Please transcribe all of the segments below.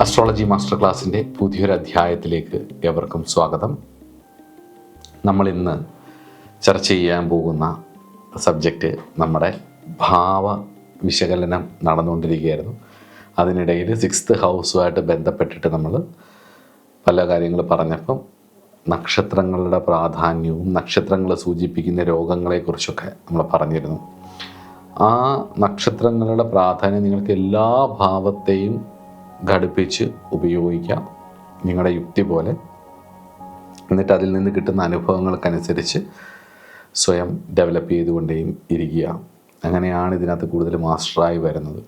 Astrology master ക്ലാസ്സിൻ്റെ പുതിയൊരു അധ്യായത്തിലേക്ക് ഏവർക്കും സ്വാഗതം. നമ്മൾ ഇന്ന് ചർച്ച ചെയ്യാൻ പോകുന്ന സബ്ജക്റ്റ് നമ്മുടെ ഭാവ വിശകലനം നടന്നുകൊണ്ടിരിക്കുകയായിരുന്നു. അതിനിടയിൽ 6th ഹൗസുമായിട്ട് ബന്ധപ്പെട്ടിട്ട് നമ്മൾ പല കാര്യങ്ങൾ പറഞ്ഞപ്പം നക്ഷത്രങ്ങളുടെ പ്രാധാന്യവും നക്ഷത്രങ്ങൾ സൂചിപ്പിക്കുന്ന രോഗങ്ങളെക്കുറിച്ചൊക്കെ നമ്മൾ പറഞ്ഞിരുന്നു. ആ നക്ഷത്രങ്ങളുടെ പ്രാധാന്യം നിങ്ങൾക്ക് എല്ലാ ഭാവത്തെയും ഘടിപ്പിച്ച് ഉപയോഗിക്കാം നിങ്ങളുടെ യുക്തി പോലെ. എന്നിട്ട് അതിൽ നിന്ന് കിട്ടുന്ന അനുഭവങ്ങൾക്കനുസരിച്ച് സ്വയം ഡെവലപ്പ് ചെയ്തുകൊണ്ടേയും ഇരിക്കുക. അങ്ങനെയാണ് ഇതിനകത്ത് കൂടുതൽ മാസ്റ്ററായി വരുന്നത്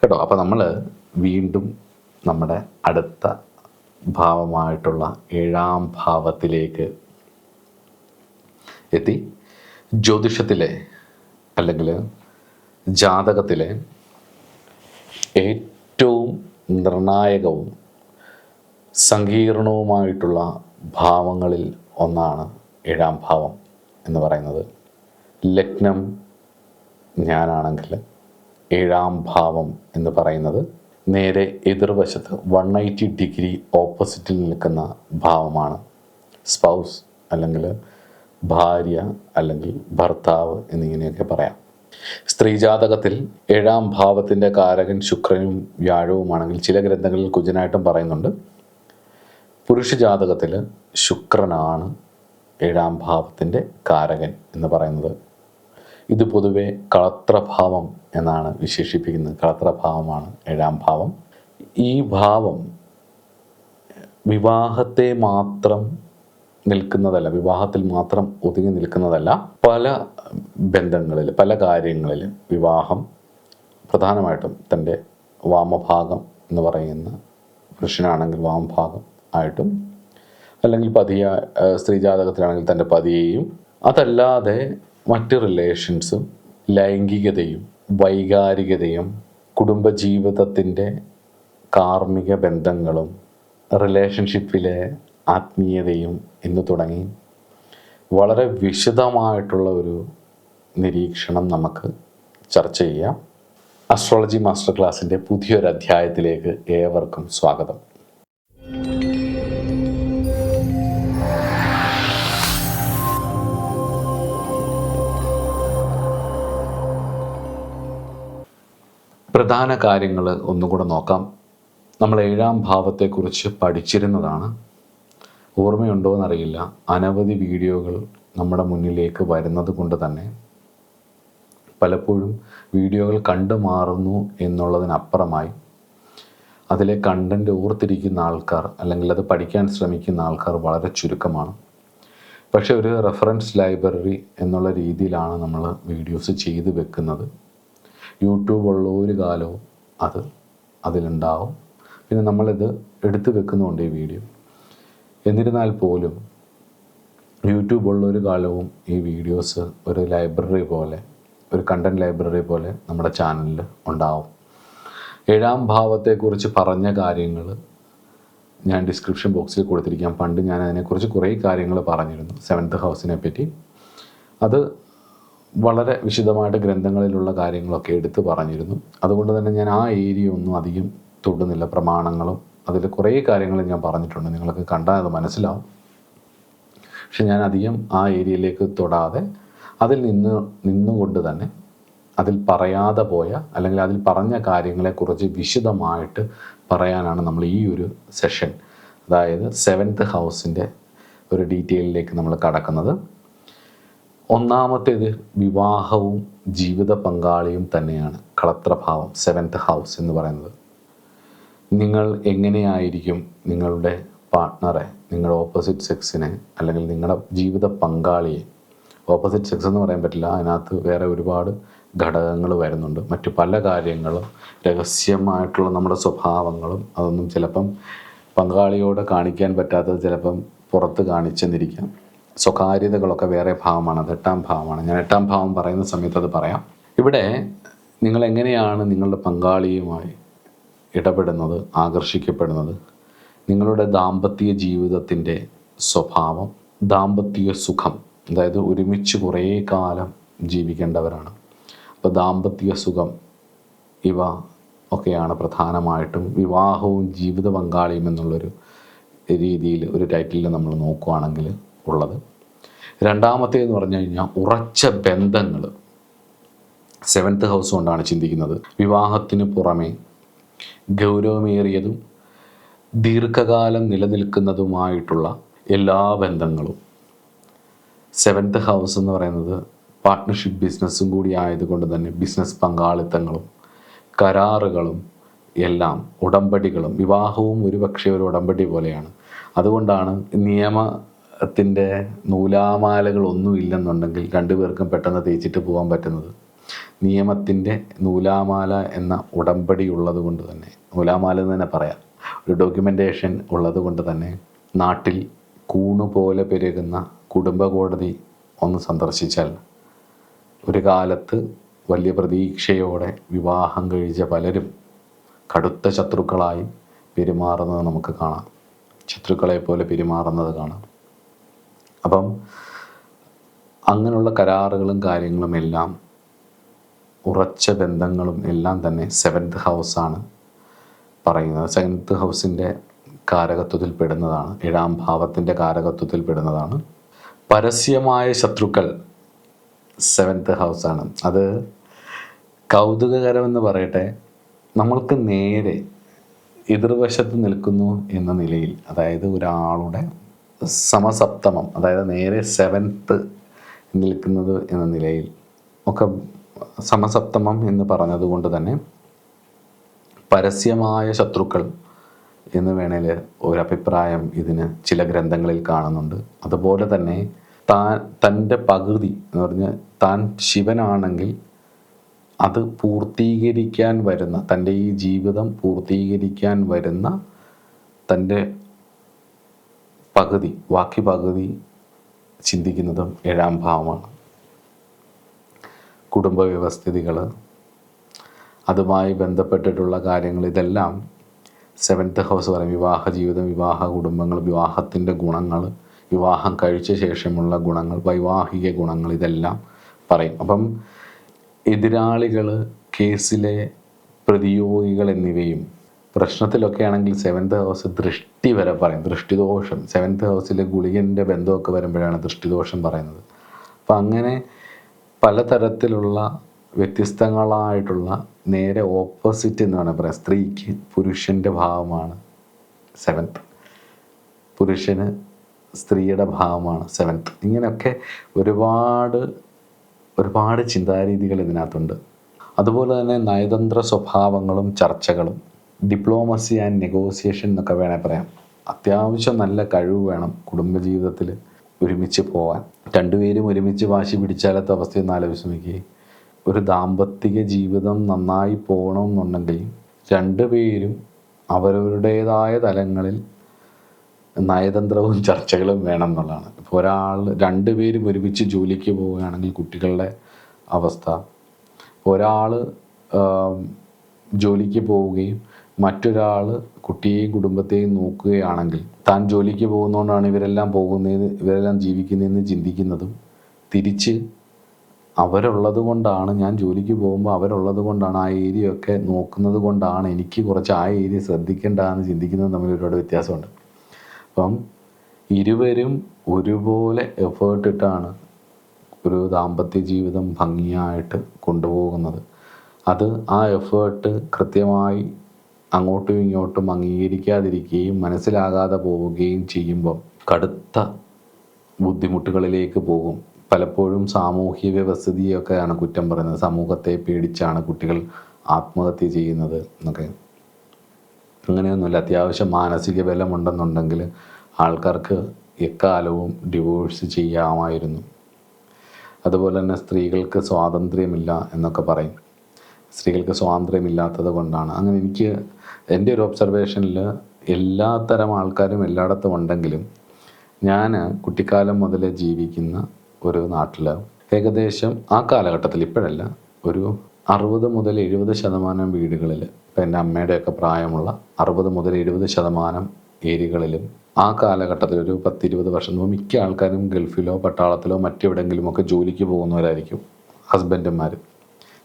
കേട്ടോ. അപ്പോൾ നമ്മൾ വീണ്ടും നമ്മുടെ അടുത്ത ഭാവമായിട്ടുള്ള 7ാം ഭാവത്തിലേക്ക് എത്തി. ജ്യോതിഷത്തിലെ അല്ലെങ്കിൽ ജാതകത്തിലെ ഏറ്റവും നിർണായകവും സങ്കീർണവുമായിട്ടുള്ള ഭാവങ്ങളിൽ ഒന്നാണ് 7ാം ഭാവം എന്ന് പറയുന്നത്. ലഗ്നം ഞാനാണെങ്കിൽ 7ാം ഭാവം എന്ന് പറയുന്നത് നേരെ എതിർവശത്ത് 180 ഡിഗ്രി ഓപ്പോസിറ്റിൽ നിൽക്കുന്ന ഭാവമാണ്. സ്പൗസ് അല്ലെങ്കിൽ ഭാര്യ അല്ലെങ്കിൽ ഭർത്താവ് എന്നിങ്ങനെയൊക്കെ പറയാം. സ്ത്രീജാതകത്തിൽ 7ാം ഭാവത്തിൻ്റെ കാരകൻ ശുക്രനും വ്യാഴവുമാണെങ്കിൽ ചില ഗ്രന്ഥങ്ങളിൽ കുജനായിട്ടും പറയുന്നുണ്ട്. പുരുഷ ജാതകത്തിൽ ശുക്രനാണ് 7ാം ഭാവത്തിൻ്റെ കാരകൻ എന്ന് പറയുന്നത്. ഇത് പൊതുവെ കളത്രഭാവം എന്നാണ് വിശേഷിപ്പിക്കുന്നത്. കളത്രഭാവമാണ് 7ാം ഭാവം. ഈ ഭാവം വിവാഹത്തെ മാത്രം നിൽക്കുന്നതല്ല, വിവാഹത്തിൽ മാത്രം ഒതുങ്ങി നിൽക്കുന്നതല്ല. പല ബന്ധങ്ങളിൽ, പല കാര്യങ്ങളിൽ വിവാഹം പ്രധാനമായിട്ടും തൻ്റെ വാമഭാഗം എന്ന് പറയുന്ന പുരുഷനാണെങ്കിൽ വാമഭാഗം ആയിട്ടും, അല്ലെങ്കിൽ സ്ത്രീജാതകത്തിലാണെങ്കിൽ തൻ്റെ പതിയെയും, അതല്ലാതെ മറ്റ് റിലേഷൻസും ലൈംഗികതയും വൈകാരികതയും കുടുംബജീവിതത്തിൻ്റെ കാർമ്മിക ബന്ധങ്ങളും റിലേഷൻഷിപ്പിലെ ആത്മീയതയും എന്ന് തുടങ്ങി വളരെ വിശദമായിട്ടുള്ള ഒരു നിരീക്ഷണം നമുക്ക് ചർച്ച ചെയ്യാം. അസ്ട്രോളജി മാസ്റ്റർ ക്ലാസ്സിൻ്റെ പുതിയൊരു അധ്യായത്തിലേക്ക് ഏവർക്കും സ്വാഗതം. പ്രധാന കാര്യങ്ങൾ ഒന്നുകൂടെ നോക്കാം. നമ്മൾ 7ാം ഭാവത്തെക്കുറിച്ച് പഠിച്ചിരുന്നതാണ്. ഓർമ്മയുണ്ടോ എന്നറിയില്ല. അനവധി വീഡിയോകൾ നമ്മുടെ മുന്നിലേക്ക് വരുന്നത് കൊണ്ട് തന്നെ പലപ്പോഴും വീഡിയോകൾ കണ്ടു മാറുന്നു എന്നുള്ളതിനപ്പുറമായി അതിലെ കണ്ടൻറ്റ് ഓർത്തിരിക്കുന്ന ആൾക്കാർ അല്ലെങ്കിൽ അത് പഠിക്കാൻ ശ്രമിക്കുന്ന ആൾക്കാർ വളരെ ചുരുക്കമാണ്. പക്ഷെ ഒരു റെഫറൻസ് ലൈബ്രറി എന്നുള്ള രീതിയിലാണ് നമ്മൾ വീഡിയോസ് ചെയ്തു വെക്കുന്നത്. യൂട്യൂബ് ഉള്ള ഒരു കാലവും അതിലുണ്ടാവും. പിന്നെ നമ്മളിത് എടുത്തു വെക്കുന്നുണ്ട് ഈ വീഡിയോ. എന്നിരുന്നാൽ പോലും യൂട്യൂബ് ഉള്ള ഒരു കാലവും ഈ വീഡിയോസ് ഒരു ലൈബ്രറി പോലെ, ഒരു കണ്ടൻറ് ലൈബ്രറി പോലെ നമ്മുടെ ചാനലിൽ ഉണ്ടാവും. 7ാം ഭാവത്തെക്കുറിച്ച് പറഞ്ഞ കാര്യങ്ങൾ ഞാൻ ഡിസ്ക്രിപ്ഷൻ ബോക്സിൽ കൊടുത്തിരിക്കാം. പണ്ട് ഞാൻ അതിനെക്കുറിച്ച് കുറേ കാര്യങ്ങൾ പറഞ്ഞിരുന്നു. 7th ഹൗസിനെ പറ്റി അത് വളരെ വിശദമായിട്ട് ഗ്രന്ഥങ്ങളിലുള്ള കാര്യങ്ങളൊക്കെ എടുത്ത് പറഞ്ഞിരുന്നു. അതുകൊണ്ട് തന്നെ ഞാൻ ആ ഏരിയ ഒന്നും അധികം തൊടുന്നില്ല. പ്രമാണങ്ങളും അതിൽ കുറേ കാര്യങ്ങൾ ഞാൻ പറഞ്ഞിട്ടുണ്ട്, നിങ്ങൾക്ക് കണ്ടാൽ അത് മനസ്സിലാവും. പക്ഷെ ഞാൻ അധികം ആ ഏരിയയിലേക്ക് തൊടാതെ അതിൽ നിന്നുകൊണ്ട് തന്നെ അതിൽ പറയാതെ പോയ അല്ലെങ്കിൽ അതിൽ പറഞ്ഞ കാര്യങ്ങളെക്കുറിച്ച് വിശദമായിട്ട് പറയാനാണ് നമ്മൾ ഈ ഒരു സെഷൻ, അതായത് 7th ഹൗസിൻ്റെ ഒരു ഡീറ്റെയിലിലേക്ക് നമ്മൾ കടക്കുന്നത്. ഒന്നാമത്തേത് വിവാഹവും ജീവിത പങ്കാളിയും തന്നെയാണ്. കളത്രഭാവം 7th ഹൗസ് എന്ന് പറയുന്നത്. നിങ്ങൾ എങ്ങനെയായിരിക്കും നിങ്ങളുടെ പാർട്ട്ണറെ, നിങ്ങളുടെ ഓപ്പോസിറ്റ് സെക്സിനെ അല്ലെങ്കിൽ നിങ്ങളുടെ ജീവിത പങ്കാളിയെ, ഓപ്പോസിറ്റ് സെക്സ് എന്ന് പറയാൻ പറ്റില്ല, അതിനകത്ത് വേറെ ഒരുപാട് ഘടകങ്ങൾ വരുന്നുണ്ട്. മറ്റു പല കാര്യങ്ങളും രഹസ്യമായിട്ടുള്ള നമ്മുടെ സ്വഭാവങ്ങളും അതൊന്നും ചിലപ്പം പങ്കാളിയോട് കാണിക്കാൻ പറ്റാത്തത് ചിലപ്പം പുറത്ത് കാണിച്ചെന്നിരിക്കാം. സ്വകാര്യതകളൊക്കെ വേറെ ഭാവമാണ്. അത് 8ാം ഭാവമാണ്. ഞാൻ 8ാം ഭാവം പറയുന്ന സമയത്ത് അത് പറയാം. ഇവിടെ നിങ്ങൾ എങ്ങനെയാണ് നിങ്ങളുടെ പങ്കാളിയുമായി ഇടപെടുന്നത്, ആകർഷിക്കപ്പെടുന്നത്, നിങ്ങളുടെ ദാമ്പത്യ ജീവിതത്തിൻ്റെ സ്വഭാവം, ദാമ്പത്യ സുഖം, അതായത് ഒരുമിച്ച് കുറേ കാലം ജീവിക്കേണ്ടവരാണ്. അപ്പോൾ ദാമ്പത്യ സുഖം ഇവ ഒക്കെയാണ് പ്രധാനമായിട്ടും വിവാഹവും ജീവിത പങ്കാളിയും എന്നുള്ളൊരു രീതിയിൽ ഒരു ടൈറ്റിൽ നമ്മൾ നോക്കുകയാണെങ്കിൽ ഉള്ളത്. രണ്ടാമത്തേന്ന് പറഞ്ഞു കഴിഞ്ഞാൽ ഉറച്ച ബന്ധങ്ങൾ. 7th ഹൗസ് കൊണ്ടാണ് ചിന്തിക്കുന്നത്. വിവാഹത്തിന് പുറമേ ഗൗരവമേറിയതും ദീർഘകാലം നിലനിൽക്കുന്നതുമായിട്ടുള്ള എല്ലാ ബന്ധങ്ങളും. 7th ഹൗസ് എന്ന് പറയുന്നത് പാർട്ട്ണർഷിപ്പ് ബിസിനസ്സും കൂടി ആയതുകൊണ്ട് തന്നെ ബിസിനസ് പങ്കാളിത്തങ്ങളും കരാറുകളും എല്ലാം ഉടമ്പടികളും. വിവാഹവും ഒരുപക്ഷെ ഒരു ഉടമ്പടി പോലെയാണ്. അതുകൊണ്ടാണ് നിയമത്തിൻ്റെ നൂലാമാലകളൊന്നും ഇല്ലെന്നുണ്ടെങ്കിൽ രണ്ടുപേർക്കും പെട്ടെന്ന് തേച്ചിട്ട് പോകാൻ പറ്റുന്നത്. നിയമത്തിൻ്റെ നൂലാമാല എന്ന ഉടമ്പടി ഉള്ളത് കൊണ്ട് തന്നെ, നൂലാമാല എന്ന് തന്നെ പറയാം, ഒരു ഡോക്യുമെൻറ്റേഷൻ ഉള്ളത് കൊണ്ട് തന്നെ നാട്ടിൽ കൂണുപോലെ പെരുകുന്ന കുടുംബ കോടതി ഒന്ന് സന്ദർശിച്ചാൽ ഒരു കാലത്ത് വലിയ പ്രതീക്ഷയോടെ വിവാഹം കഴിച്ച പലരും കടുത്ത ശത്രുക്കളായി പെരുമാറുന്നത് നമുക്ക് കാണാം. ശത്രുക്കളെ പോലെ പെരുമാറുന്നത് കാണാം. അപ്പം അങ്ങനെയുള്ള കരാറുകളും കാര്യങ്ങളും എല്ലാം, ഉറച്ച ബന്ധങ്ങളും എല്ലാം തന്നെ 7th ഹൗസാണ് പറയുന്നത്. 7th ഹൗസിൻ്റെ കാരകത്വത്തിൽ പെടുന്നതാണ്, 7ാം ഭാവത്തിൻ്റെ കാരകത്വത്തിൽ പെടുന്നതാണ്. പരസ്യമായ ശത്രുക്കൾ 7th ഹൗസാണ്. അത് കൗതുകകരമെന്ന് പറയട്ടെ, നമ്മൾക്ക് നേരെ എതിർവശത്ത് നിൽക്കുന്നു എന്ന നിലയിൽ, അതായത് ഒരാളുടെ സമസപ്തമം, അതായത് നേരെ 7th നിൽക്കുന്നത് എന്ന നിലയിൽ ഒക്കെ സമസപ്തമം എന്ന് പറഞ്ഞതുകൊണ്ട് തന്നെ പരസ്യമായ ശത്രുക്കൾ എന്ന് വേണേൽ ഒരഭിപ്രായം ഇതിന് ചില ഗ്രന്ഥങ്ങളിൽ കാണുന്നുണ്ട്. അതുപോലെ തന്നെ തൻ്റെ പകുതി എന്ന് പറഞ്ഞാൽ താൻ ശിവനാണെങ്കിൽ അത് പൂർത്തീകരിക്കാൻ വരുന്ന, തൻ്റെ ഈ ജീവിതം പൂർത്തീകരിക്കാൻ വരുന്ന തൻ്റെ പകുതി, ബാക്കി പകുതി ചിന്തിക്കുന്നതും 7ാം ഭാവമാണ്. കുടുംബ വ്യവസ്ഥിതികൾ, അതുമായി ബന്ധപ്പെട്ടിട്ടുള്ള കാര്യങ്ങൾ, ഇതെല്ലാം 7th ഹൗസ് പറയും. വിവാഹ ജീവിതം, വിവാഹ കുടുംബങ്ങൾ, വിവാഹത്തിൻ്റെ ഗുണങ്ങൾ, വിവാഹം കഴിച്ച ശേഷമുള്ള ഗുണങ്ങൾ, വൈവാഹിക ഗുണങ്ങൾ, ഇതെല്ലാം പറയും. അപ്പം എതിരാളികൾ, കേസിലെ പ്രതിയോഗികൾ എന്നിവയും പ്രശ്നത്തിലൊക്കെ ആണെങ്കിൽ 7th ഹൗസ് ദൃഷ്ടി വരെ പറയും. ദൃഷ്ടിദോഷം, 7th ഹൗസിലെ ഗുളികൻ്റെ ബന്ധമൊക്കെ വരുമ്പോഴാണ് ദൃഷ്ടിദോഷം പറയുന്നത്. അപ്പം അങ്ങനെ പലതരത്തിലുള്ള വ്യത്യസ്തങ്ങളായിട്ടുള്ള നേരെ ഓപ്പോസിറ്റ് എന്ന് വേണമെങ്കിൽ പറയാം. സ്ത്രീക്ക് പുരുഷൻ്റെ ഭാവമാണ് 7th, പുരുഷന് സ്ത്രീയുടെ ഭാവമാണ് 7th. ഇങ്ങനെയൊക്കെ ഒരുപാട് ചിന്താരീതികൾ ഇതിനകത്തുണ്ട്. അതുപോലെ തന്നെ നയതന്ത്ര സ്വഭാവങ്ങളും ചർച്ചകളും, ഡിപ്ലോമസി ആൻഡ് നെഗോസിയേഷൻ എന്നൊക്കെ വേണേൽ പറയാം. അത്യാവശ്യം നല്ല കഴിവ് വേണം കുടുംബജീവിതത്തിൽ ഒരുമിച്ച് പോകാൻ. രണ്ടുപേരും ഒരുമിച്ച് വാശി പിടിച്ചാലത്തെ അവസ്ഥയൊന്നും ആലോചിച്ച് നോക്കി. ഒരു ദാമ്പത്തിക ജീവിതം നന്നായി പോകണമെന്നുണ്ടെങ്കിൽ രണ്ടുപേരും അവരവരുടേതായ തലങ്ങളിൽ നയതന്ത്രവും ചർച്ചകളും വേണം എന്നുള്ളതാണ്. ഇപ്പോൾ രണ്ടുപേരും ഒരുമിച്ച് ജോലിക്ക് പോവുകയാണെങ്കിൽ കുട്ടികളുടെ അവസ്ഥ, ഒരാൾ ജോലിക്ക് പോവുകയും മറ്റൊരാൾ കുട്ടിയെയും കുടുംബത്തെയും നോക്കുകയാണെങ്കിൽ താൻ ജോലിക്ക് പോകുന്നതുകൊണ്ടാണ് ഇവരെല്ലാം ജീവിക്കുന്നതെന്ന് ചിന്തിക്കുന്നതും, തിരിച്ച് അവരുള്ളത് കൊണ്ടാണ്, ഞാൻ ജോലിക്ക് പോകുമ്പോൾ അവരുള്ളത് കൊണ്ടാണ്, ആ ഏരിയ ഒക്കെ നോക്കുന്നത് കൊണ്ടാണ് എനിക്ക് കുറച്ച് ആ ഏരിയ ശ്രദ്ധിക്കേണ്ടതെന്ന് ചിന്തിക്കുന്നത് തമ്മിൽ ഒരുപാട് വ്യത്യാസമുണ്ട്. അപ്പം ഇരുവരും ഒരുപോലെ എഫേർട്ട് ഇട്ടാണ് ഒരു ദാമ്പത്യ ജീവിതം ഭംഗിയായിട്ട് കൊണ്ടുപോകുന്നത്. അത് ആ എഫേർട്ട് കൃത്യമായി അങ്ങോട്ടും ഇങ്ങോട്ടും അംഗീകരിക്കാതിരിക്കുകയും മനസ്സിലാകാതെ പോവുകയും ചെയ്യുമ്പം കടുത്ത ബുദ്ധിമുട്ടുകളിലേക്ക് പോകും. പലപ്പോഴും സാമൂഹ്യ വ്യവസ്ഥിതിയൊക്കെയാണ് കുറ്റം പറയുന്നത്. സമൂഹത്തെ പേടിച്ചാണ് കുട്ടികൾ ആത്മഹത്യ ചെയ്യുന്നത് എന്നൊക്കെ. അങ്ങനെയൊന്നുമില്ല. അത്യാവശ്യം മാനസിക ബലമുണ്ടെന്നുണ്ടെങ്കിൽ ആൾക്കാർക്ക് എക്കാലവും ഡിവോഴ്സ് ചെയ്യാമായിരുന്നു. അതുപോലെ തന്നെ സ്ത്രീകൾക്ക് സ്വാതന്ത്ര്യമില്ല എന്നൊക്കെ പറയും. സ്ത്രീകൾക്ക് സ്വാതന്ത്ര്യമില്ലാത്തത് കൊണ്ടാണ് അങ്ങനെ. എൻ്റെ ഒരു ഒബ്സർവേഷനിൽ എല്ലാ തരം ആൾക്കാരും എല്ലായിടത്തും ഉണ്ടെങ്കിലും ഞാൻ കുട്ടിക്കാലം മുതൽ ജീവിക്കുന്ന ഒരു നാട്ടിൽ ഏകദേശം ആ കാലഘട്ടത്തിൽ, ഇപ്പോഴല്ല, ഒരു 60 മുതൽ 70% വീടുകളിൽ, ഇപ്പം എൻ്റെ അമ്മയുടെയൊക്കെ പ്രായമുള്ള 60 മുതൽ 70% ഏരിയകളിലും ആ കാലഘട്ടത്തിൽ ഒരു 10-20 വർഷം മുമ്പ് മിക്ക ആൾക്കാരും ഗൾഫിലോ പട്ടാളത്തിലോ മറ്റെവിടെയെങ്കിലുമൊക്കെ ജോലിക്ക് പോകുന്നവരായിരിക്കും. ഹസ്ബൻഡന്മാർ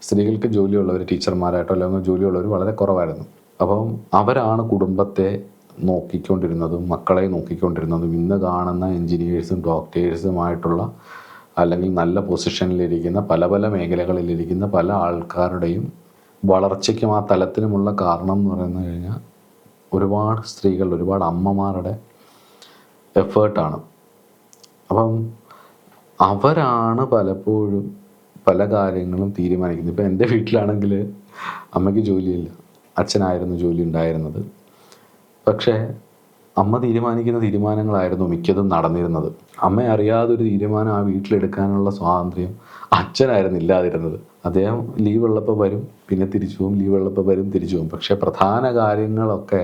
സ്ത്രീകൾക്ക് ജോലിയുള്ളവർ, ടീച്ചർമാരായിട്ടോ അല്ലെങ്കിൽ ജോലിയുള്ളവർ വളരെ കുറവായിരുന്നു. അപ്പം അവരാണ് കുടുംബത്തെ നോക്കിക്കൊണ്ടിരുന്നതും മക്കളെ നോക്കിക്കൊണ്ടിരുന്നതും. ഇന്ന് കാണുന്ന എൻജിനീയേഴ്സും ഡോക്ടേഴ്സുമായിട്ടുള്ള അല്ലെങ്കിൽ നല്ല പൊസിഷനിലിരിക്കുന്ന പല പല മേഖലകളിലിരിക്കുന്ന പല ആൾക്കാരുടെയും വളർച്ചയ്ക്കും ആ തലത്തിനുമുള്ള കാരണം എന്ന് പറയുന്നു കഴിഞ്ഞാൽ ഒരുപാട് സ്ത്രീകൾ, ഒരുപാട് അമ്മമാരുടെ എഫേർട്ടാണ്. അപ്പം അവരാണ് പലപ്പോഴും പല കാര്യങ്ങളും തീരുമാനിക്കുന്നത്. ഇപ്പം എൻ്റെ വീട്ടിലാണെങ്കിൽ അമ്മയ്ക്ക് ജോലിയില്ല, അച്ഛനായിരുന്നു ജോലി ഉണ്ടായിരുന്നത്. പക്ഷേ അമ്മ തീരുമാനിക്കുന്ന തീരുമാനങ്ങളായിരുന്നു മിക്കതും നടന്നിരുന്നത്. അമ്മ അറിയാതെ ഒരു തീരുമാനം ആ വീട്ടിലെടുക്കാനുള്ള സ്വാതന്ത്ര്യം അച്ഛനായിരുന്നു ഇല്ലാതിരുന്നത്. അദ്ദേഹം ലീവ് ഉള്ളപ്പോൾ വരും, പിന്നെ തിരിച്ചു പോകും, ലീവ് ഉള്ളപ്പോൾ വരും, തിരിച്ചു പോകും. പക്ഷേ പ്രധാന കാര്യങ്ങളൊക്കെ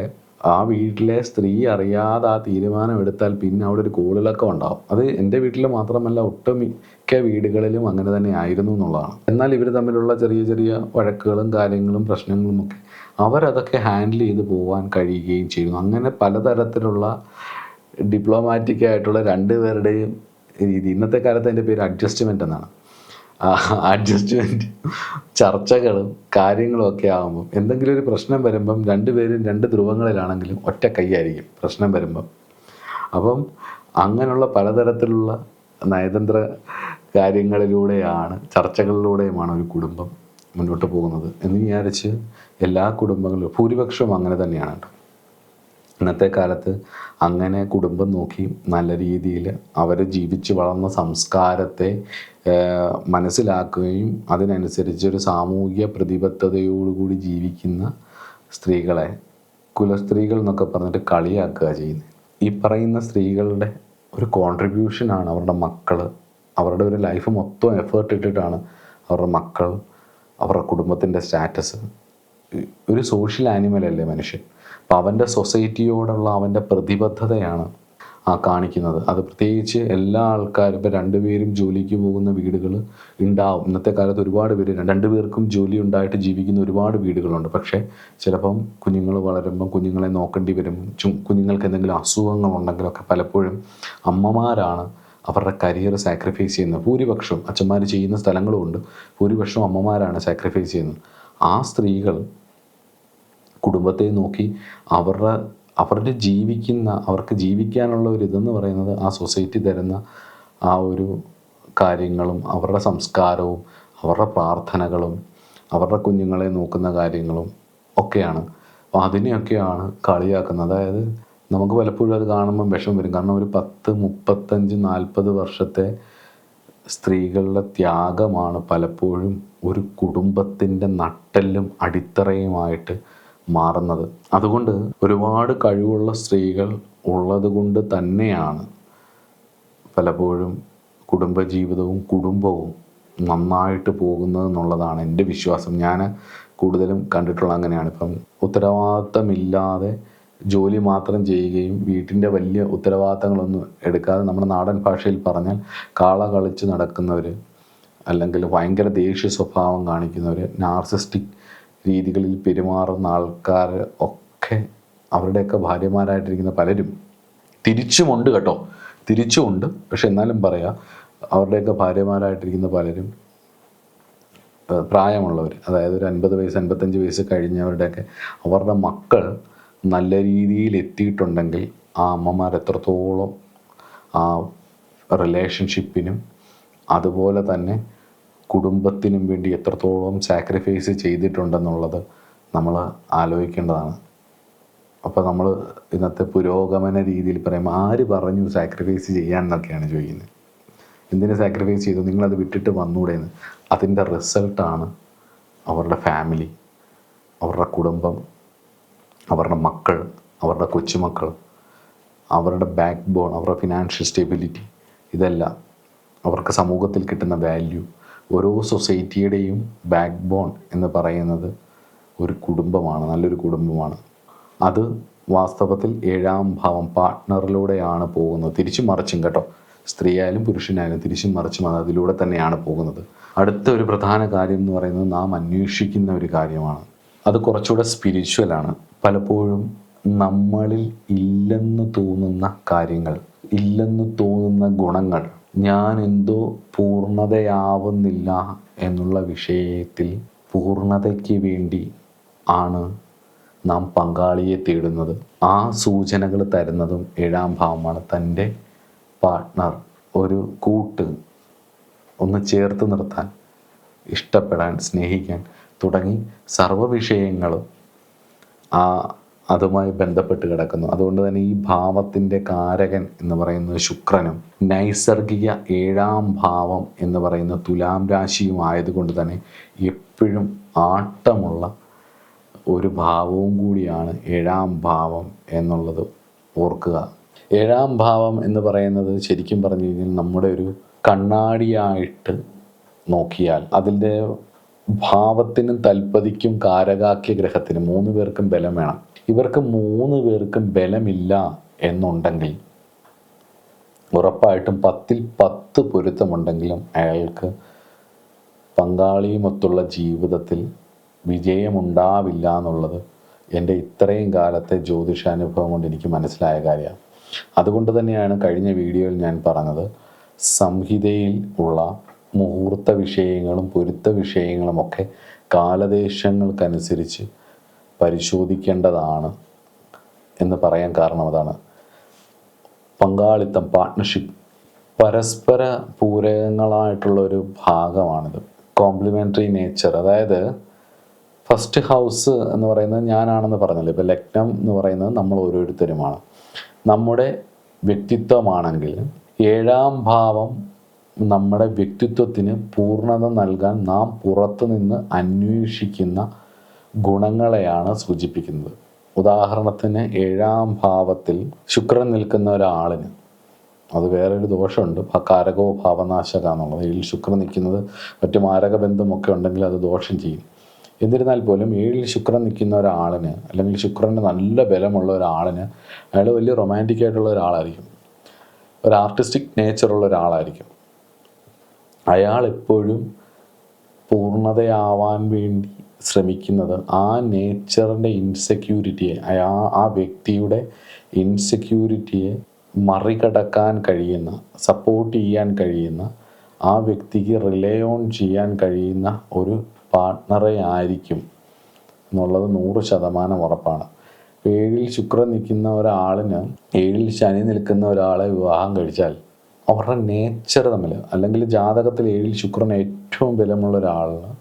ആ വീട്ടിലെ സ്ത്രീ അറിയാതെ ആ തീരുമാനം എടുത്താൽ പിന്നെ അവിടെ ഒരു കോളിളക്കം ഉണ്ടാവും. അത് എൻ്റെ വീട്ടിൽ മാത്രമല്ല, ഒട്ടുമിക്ക വീടുകളിലും അങ്ങനെ തന്നെ ആയിരുന്നു എന്നുള്ളതാണ്. എന്നാൽ ഇവർ തമ്മിലുള്ള ചെറിയ ചെറിയ വഴക്കുകളും കാര്യങ്ങളും പ്രശ്നങ്ങളുമൊക്കെ അവരതൊക്കെ ഹാൻഡിൽ ചെയ്ത് പോകാൻ കഴിയുകയും ചെയ്യുന്നു. അങ്ങനെ പലതരത്തിലുള്ള ഡിപ്ലോമാറ്റിക് ആയിട്ടുള്ള രണ്ടുപേരുടെയും രീതി. ഇന്നത്തെ കാലത്ത് അതിൻ്റെ പേര് അഡ്ജസ്റ്റ്മെൻ്റ് എന്നാണ്. അഡ്ജസ്റ്റ്മെൻറ്റ് ചർച്ചകളും കാര്യങ്ങളും ഒക്കെ ആകുമ്പം എന്തെങ്കിലും ഒരു പ്രശ്നം വരുമ്പം രണ്ടുപേരും രണ്ട് ധ്രുവങ്ങളിലാണെങ്കിലും ഒറ്റ കൈയായിരിക്കും പ്രശ്നം വരുമ്പം. അപ്പം അങ്ങനെയുള്ള പലതരത്തിലുള്ള നയതന്ത്ര കാര്യങ്ങളിലൂടെയാണ്, ചർച്ചകളിലൂടെയുമാണ് ഒരു കുടുംബം മുന്നോട്ട് പോകുന്നത് എന്ന് വിചാരിച്ച് എല്ലാ കുടുംബങ്ങളിലും ഭൂരിപക്ഷവും അങ്ങനെ തന്നെയാണ് കേട്ടോ. ഇന്നത്തെ കാലത്ത് അങ്ങനെ കുടുംബം നോക്കി നല്ല രീതിയിൽ അവർ ജീവിച്ച് വളർന്ന സംസ്കാരത്തെ മനസ്സിലാക്കുകയും അതിനനുസരിച്ചൊരു സാമൂഹിക പ്രതിബദ്ധതയോടുകൂടി ജീവിക്കുന്ന സ്ത്രീകളെ കുലസ്ത്രീകൾ എന്നൊക്കെ പറഞ്ഞിട്ട് കളിയാക്കുക ചെയ്യുന്നത്. ഈ പറയുന്ന സ്ത്രീകളുടെ ഒരു കോൺട്രിബ്യൂഷനാണ് അവരുടെ മക്കൾ. അവരുടെ ഒരു ലൈഫ് മൊത്തം എഫേർട്ട് ഇട്ടിട്ടാണ് അവരുടെ മക്കൾ, അവരുടെ കുടുംബത്തിൻ്റെ സ്റ്റാറ്റസ്. ഒരു സോഷ്യൽ ആനിമലല്ലേ മനുഷ്യൻ. അപ്പം അവൻ്റെ സൊസൈറ്റിയോടുള്ള അവൻ്റെ പ്രതിബദ്ധതയാണ് ആ കാണിക്കുന്നത്. അത് പ്രത്യേകിച്ച് എല്ലാ ആൾക്കാരും, ഇപ്പം രണ്ടുപേരും ജോലിക്ക് പോകുന്ന വീടുകൾ ഉണ്ടാവും. ഇന്നത്തെ കാലത്ത് ഒരുപാട് പേര് രണ്ടുപേർക്കും ജോലി ഉണ്ടായിട്ട് ജീവിക്കുന്ന ഒരുപാട് വീടുകളുണ്ട്. പക്ഷേ ചിലപ്പം കുഞ്ഞുങ്ങൾ വളരുമ്പം കുഞ്ഞുങ്ങളെ നോക്കേണ്ടി വരും. കുഞ്ഞുങ്ങൾക്ക് എന്തെങ്കിലും അസുഖങ്ങളുണ്ടെങ്കിലൊക്കെ പലപ്പോഴും അമ്മമാരാണ് അവരുടെ കരിയർ സാക്രിഫൈസ് ചെയ്യുന്നത്. ഭൂരിപക്ഷവും അച്ഛന്മാർ ചെയ്യുന്ന സ്ഥലങ്ങളുമുണ്ട്, ഭൂരിപക്ഷവും അമ്മമാരാണ് സാക്രിഫൈസ് ചെയ്യുന്നത്. ആ സ്ത്രീകൾ കുടുംബത്തെ നോക്കി അവരുടെ അവർക്ക് ജീവിക്കാനുള്ള ഒരു ഇതെന്ന് പറയുന്നത് ആ സൊസൈറ്റി തരുന്ന ആ ഒരു കാര്യങ്ങളും അവരുടെ സംസ്കാരവും അവരുടെ പ്രാർത്ഥനകളും അവരുടെ കുഞ്ഞുങ്ങളെ നോക്കുന്ന കാര്യങ്ങളും ഒക്കെയാണ്. അപ്പോൾ അതിനെയൊക്കെയാണ് കളിയാക്കുന്നത്. അതായത് നമുക്ക് പലപ്പോഴും അത് കാണുമ്പം വിഷമം വരും. കാരണം ഒരു 10, 35, 40 വർഷത്തെ സ്ത്രീകളുടെ ത്യാഗമാണ് പലപ്പോഴും ഒരു കുടുംബത്തിൻ്റെ നട്ടെല്ലും അടിത്തറയുമായിട്ട് മാറുന്നത്. അതുകൊണ്ട് ഒരുപാട് കഴിവുള്ള സ്ത്രീകൾ ഉള്ളത് കൊണ്ട് തന്നെയാണ് പലപ്പോഴും കുടുംബജീവിതവും കുടുംബവും നന്നായിട്ട് പോകുന്നത് എന്നുള്ളതാണ് എൻ്റെ വിശ്വാസം. ഞാൻ കൂടുതലും കണ്ടിട്ടുള്ള അങ്ങനെയാണ്. ഇപ്പം ഉത്തരവാദിത്തമില്ലാതെ ജോലി മാത്രം ചെയ്യുകയും വീട്ടിൻ്റെ വലിയ ഉത്തരവാദിത്തങ്ങളൊന്നും എടുക്കാതെ, നമ്മുടെ നാടൻ ഭാഷയിൽ പറഞ്ഞാൽ കാള കളിച്ച് നടക്കുന്നവർ, അല്ലെങ്കിൽ ഭയങ്കര ദേഷ്യ സ്വഭാവം കാണിക്കുന്നവർ, നാർസിസ്റ്റിക് രീതികളിൽ പെരുമാറുന്ന ആൾക്കാർ ഒക്കെ അവരുടെയൊക്കെ ഭാര്യമാരായിട്ടിരിക്കുന്ന പലരും തിരിച്ചുമുണ്ട് കേട്ടോ, തിരിച്ചുമുണ്ട്. പക്ഷെ എന്നാലും പറയാം, അവരുടെയൊക്കെ ഭാര്യമാരായിട്ടിരിക്കുന്ന പലരും പ്രായമുള്ളവർ, അതായത് ഒരു 50 വയസ്സ് 55 വയസ്സ് കഴിഞ്ഞവരുടെയൊക്കെ അവരുടെ മക്കൾ നല്ല രീതിയിൽ എത്തിയിട്ടുണ്ടെങ്കിൽ ആ അമ്മമാർ എത്രത്തോളം ആ റിലേഷൻഷിപ്പിനും അതുപോലെ തന്നെ കുടുംബത്തിനും വേണ്ടി എത്രത്തോളം സാക്രിഫൈസ് ചെയ്തിട്ടുണ്ടെന്നുള്ളത് നമ്മൾ ആലോചിക്കേണ്ടതാണ്. അപ്പോൾ നമ്മൾ ഇന്നത്തെ പുരോഗമന രീതിയിൽ പറയുമ്പോൾ ആര് പറഞ്ഞു സാക്രിഫൈസ് ചെയ്യാൻ എന്നൊക്കെയാണ് ചോദിക്കുന്നത്. എന്തിനു സാക്രിഫൈസ് ചെയ്തു, നിങ്ങളത് വിട്ടിട്ട് വന്നൂടെയെന്ന്. അതിൻ്റെ റിസൾട്ടാണ് അവരുടെ ഫാമിലി, അവരുടെ കുടുംബം, അവരുടെ മക്കൾ, അവരുടെ കൊച്ചുമക്കൾ, അവരുടെ ബാക്ക് ബോൺ, അവരുടെ ഫിനാൻഷ്യൽ സ്റ്റെബിലിറ്റി, ഇതെല്ലാം അവർക്ക് സമൂഹത്തിൽ കിട്ടുന്ന വാല്യൂ. ഓരോ സൊസൈറ്റിയുടെയും ബാക്ക് ബോൺ എന്ന് പറയുന്നത് ഒരു കുടുംബമാണ്, നല്ലൊരു കുടുംബമാണ്. അത് വാസ്തവത്തിൽ 7ാം ഭാവം പാർട്ട്ണറിലൂടെയാണ് പോകുന്നത്. തിരിച്ചും മറിച്ചും കേട്ടോ, സ്ത്രീയായാലും പുരുഷനായാലും തിരിച്ചും മറിച്ചും അത് അതിലൂടെ തന്നെയാണ് പോകുന്നത്. അടുത്ത ഒരു പ്രധാന കാര്യം എന്ന് പറയുന്നത് നാം അന്വേഷിക്കുന്ന ഒരു കാര്യമാണ്. അത് കുറച്ചുകൂടെ സ്പിരിച്വലാണ്. പലപ്പോഴും നമ്മളിൽ ഇല്ലെന്ന് തോന്നുന്ന കാര്യങ്ങൾ, ഇല്ലെന്ന് തോന്നുന്ന ഗുണങ്ങൾ ഞാൻ എന്തോ പൂർണ്ണതയാവുന്നില്ല എന്നുള്ള വിഷയത്തിൽ പൂർണ്ണതയ്ക്ക് വേണ്ടി ആണ് നാം പങ്കാളിയെ തേടുന്നത്. ആ സൂചനകൾ തരുന്നതും ഏഴാം ഭാവമാണ്. തൻ്റെ പാർട്ട്ണർ, ഒരു കൂട്ട്, ഒന്ന് ചേർത്ത് നിർത്താൻ, ഇഷ്ടപ്പെടാൻ, സ്നേഹിക്കാൻ തുടങ്ങി സർവ്വ വിഷയങ്ങളും അതുമായി ബന്ധപ്പെട്ട് കിടക്കുന്നു. അതുകൊണ്ട് തന്നെ ഈ ഭാവത്തിൻ്റെ കാരകൻ എന്ന് പറയുന്നത് ശുക്രനും നൈസർഗിക ഏഴാം ഭാവം എന്ന് പറയുന്ന തുലാം രാശിയും ആയതുകൊണ്ട് തന്നെ എപ്പോഴും ആട്ടമുള്ള ഒരു ഭാവവും കൂടിയാണ് ഏഴാം ഭാവം എന്നുള്ളത് ഓർക്കുക. ഏഴാം ഭാവം എന്ന് പറയുന്നത് ശരിക്കും പറഞ്ഞു കഴിഞ്ഞാൽ നമ്മുടെ ഒരു കണ്ണാടിയായിട്ട് നോക്കിയാൽ അതിൻ്റെ ഭാവത്തിനും തൽപ്പതിക്കും കാരകാക്യ ഗ്രഹത്തിനും 3 പേർക്കും ബലം വേണം. ഇവർക്ക് 3 പേർക്കും ബലമില്ല എന്നുണ്ടെങ്കിൽ ഉറപ്പായിട്ടും 10ൽ 10 പൊരുത്തമുണ്ടെങ്കിലും അയാൾക്ക് പങ്കാളിയുമൊത്തുള്ള ജീവിതത്തിൽ വിജയമുണ്ടാവില്ല എന്നുള്ളത് എൻ്റെ ഇത്രയും കാലത്തെ ജ്യോതിഷാനുഭവം കൊണ്ട് എനിക്ക് മനസ്സിലായ കാര്യമാണ്. അതുകൊണ്ട് തന്നെയാണ് കഴിഞ്ഞ വീഡിയോയിൽ ഞാൻ പറഞ്ഞത്, സംഹിതയിൽ ഉള്ള മുഹൂർത്ത വിഷയങ്ങളും പൊരുത്ത വിഷയങ്ങളുമൊക്കെ കാലദേശങ്ങൾക്കനുസരിച്ച് പരിശോധിക്കേണ്ടതാണ് എന്ന് പറയാൻ കാരണം അതാണ്. പങ്കാളിത്തം, പാർട്ട്ണർഷിപ്പ് പരസ്പര പൂരകങ്ങളായിട്ടുള്ള ഒരു ഭാഗമാണിത്. കോംപ്ലിമെൻ്ററി നേച്ചർ, അതായത് ഫസ്റ്റ് ഹൗസ് എന്ന് പറയുന്നത് ഞാനാണെന്ന് പറഞ്ഞല്ലോ. ഇപ്പോൾ ലഗ്നം എന്ന് പറയുന്നത് നമ്മൾ ഓരോരുത്തരുമാണ്. നമ്മുടെ വ്യക്തിത്വമാണെങ്കിൽ ഏഴാം ഭാവം നമ്മുടെ വ്യക്തിത്വത്തിന് പൂർണ്ണത നൽകാൻ നാം പുറത്തു നിന്ന് അന്വേഷിക്കുന്ന ഗുണങ്ങളെയാണ് സൂചിപ്പിക്കുന്നത്. ഉദാഹരണത്തിന് ഏഴാം ഭാവത്തിൽ ശുക്രൻ നിൽക്കുന്ന ഒരാളിന്, അത് വേറൊരു ദോഷമുണ്ട്, കാരകോ ഭാവനാശക എന്നുള്ളത്. ഏഴിൽ ശുക്രൻ നിൽക്കുന്നത് മറ്റു മാരകബന്ധമൊക്കെ ഉണ്ടെങ്കിൽ അത് ദോഷം ചെയ്യും. എന്നിരുന്നാൽ പോലും ഏഴിൽ ശുക്രൻ നിൽക്കുന്ന ഒരാളിന്, അല്ലെങ്കിൽ ശുക്രന് നല്ല ബലമുള്ള ഒരാളിന്, അയാൾ വലിയ റൊമാൻറ്റിക് ആയിട്ടുള്ള ഒരാളായിരിക്കും, ഒരു ആർട്ടിസ്റ്റിക് നേച്ചറുള്ള ഒരാളായിരിക്കും. അയാൾ എപ്പോഴും പൂർണ്ണതയാവാൻ വേണ്ടി ശ്രമിക്കുന്നത് ആ നേച്ചറിൻ്റെ ഇൻസെക്യൂരിറ്റിയെ, ആ വ്യക്തിയുടെ ഇൻസെക്യൂരിറ്റിയെ മറികടക്കാൻ കഴിയുന്ന, സപ്പോർട്ട് ചെയ്യാൻ കഴിയുന്ന, ആ വ്യക്തിക്ക് റിലേ ഓൺ ചെയ്യാൻ കഴിയുന്ന ഒരു പാർട്ട്ണറെ ആയിരിക്കും എന്നുള്ളത് 100% ഉറപ്പാണ്. ഏഴിൽ ശുക്രൻ നിൽക്കുന്ന ഒരാളിന് ഏഴിൽ ശനി നിൽക്കുന്ന ഒരാളെ വിവാഹം കഴിച്ചാൽ അവരുടെ നേച്ചർ തമ്മിൽ, അല്ലെങ്കിൽ ജാതകത്തിൽ ഏഴിൽ ശുക്രൻ ഏറ്റവും ബലമുള്ള ഒരാളിന്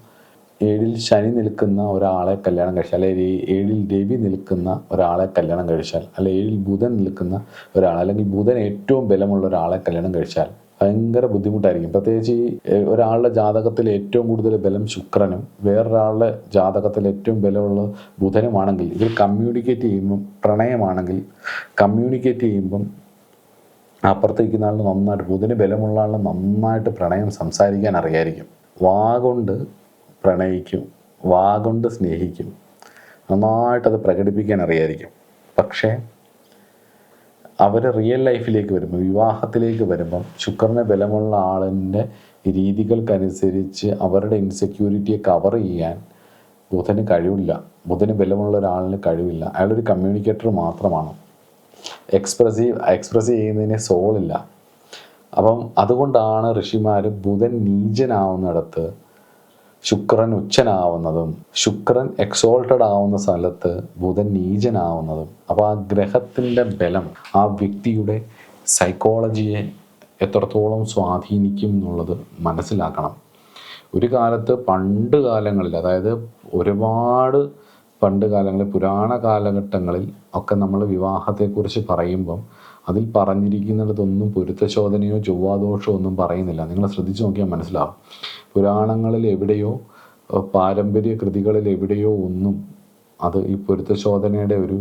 ഏഴിൽ ശനി നിൽക്കുന്ന ഒരാളെ കല്യാണം കഴിച്ചാൽ, അല്ലെങ്കിൽ ഏഴിൽ രവി നിൽക്കുന്ന ഒരാളെ കല്യാണം കഴിച്ചാൽ, അല്ലെങ്കിൽ ഏഴിൽ ബുധൻ നിൽക്കുന്ന ഒരാൾ, അല്ലെങ്കിൽ ബുധൻ ഏറ്റവും ബലമുള്ള ഒരാളെ കല്യാണം കഴിച്ചാൽ ഭയങ്കര ബുദ്ധിമുട്ടായിരിക്കും. പ്രത്യേകിച്ച് ഈ ഒരാളുടെ ജാതകത്തിൽ ഏറ്റവും കൂടുതൽ ബലം ശുക്രനും വേറൊരാളുടെ ജാതകത്തിൽ ഏറ്റവും ബലമുള്ള ബുധനുമാണെങ്കിൽ, ഇവർ കമ്മ്യൂണിക്കേറ്റ് ചെയ്യുമ്പം, പ്രണയമാണെങ്കിൽ കമ്മ്യൂണിക്കേറ്റ് ചെയ്യുമ്പം അപ്പുറത്തേക്കുന്ന ആളിന് നന്നായിട്ട്, ബുധന് ബലമുള്ള ആളിന് നന്നായിട്ട് പ്രണയം സംസാരിക്കാൻ അറിയായിരിക്കും. വാഗൊണ്ട് പ്രണയിക്കും, വാഗൊണ്ട് സ്നേഹിക്കും, നന്നായിട്ടത് പ്രകടിപ്പിക്കാൻ അറിയായിരിക്കും. പക്ഷേ അവർ റിയൽ ലൈഫിലേക്ക് വരുമ്പോൾ, വിവാഹത്തിലേക്ക് വരുമ്പം ശുക്രന് ബലമുള്ള ആളിൻ്റെ രീതികൾക്കനുസരിച്ച് അവരുടെ ഇൻസെക്യൂരിറ്റിയെ കവർ ചെയ്യാൻ ബുധന് കഴിവില്ല. ബുധന് ബലമുള്ള ഒരാളിന് കഴിവില്ല. അയാളൊരു കമ്മ്യൂണിക്കേറ്റർ മാത്രമാണ്. എക്സ്പ്രസ് ചെയ്യുന്നതിന് സോളില്ല. അപ്പം അതുകൊണ്ടാണ് ഋഷിമാർ ബുധൻ നീചനാവുന്നിടത്ത് ശുക്രൻ ഉച്ചനാവുന്നതും, ശുക്രൻ എക്സോൾട്ടഡ് ആവുന്ന സ്ഥലത്ത് ബുധൻ നീചനാവുന്നതും. അപ്പോൾ ആ ഗ്രഹത്തിൻ്റെ ബലം ആ വ്യക്തിയുടെ സൈക്കോളജിയെ എത്രത്തോളം സ്വാധീനിക്കും എന്നുള്ളത് മനസ്സിലാക്കണം. ഒരു കാലത്ത് പണ്ട് കാലങ്ങളിൽ, അതായത് ഒരുപാട് പണ്ട് കാലങ്ങളിൽ, പുരാണ കാലഘട്ടങ്ങളിൽ ഒക്കെ നമ്മൾ വിവാഹത്തെക്കുറിച്ച് പറയുമ്പം അതിൽ പറഞ്ഞിരിക്കുന്നിടത്തൊന്നും പൊരുത്തശോധനയോ ചൊവ്വാദോഷമോ ഒന്നും പറയുന്നില്ല. നിങ്ങൾ ശ്രദ്ധിച്ച് നോക്കിയാൽ മനസ്സിലാവും. പുരാണങ്ങളിൽ എവിടെയോ, പാരമ്പര്യ കൃതികളിൽ എവിടെയോ ഒന്നും അത് ഈ പൊരുത്തശോധനയുടെ ഒരു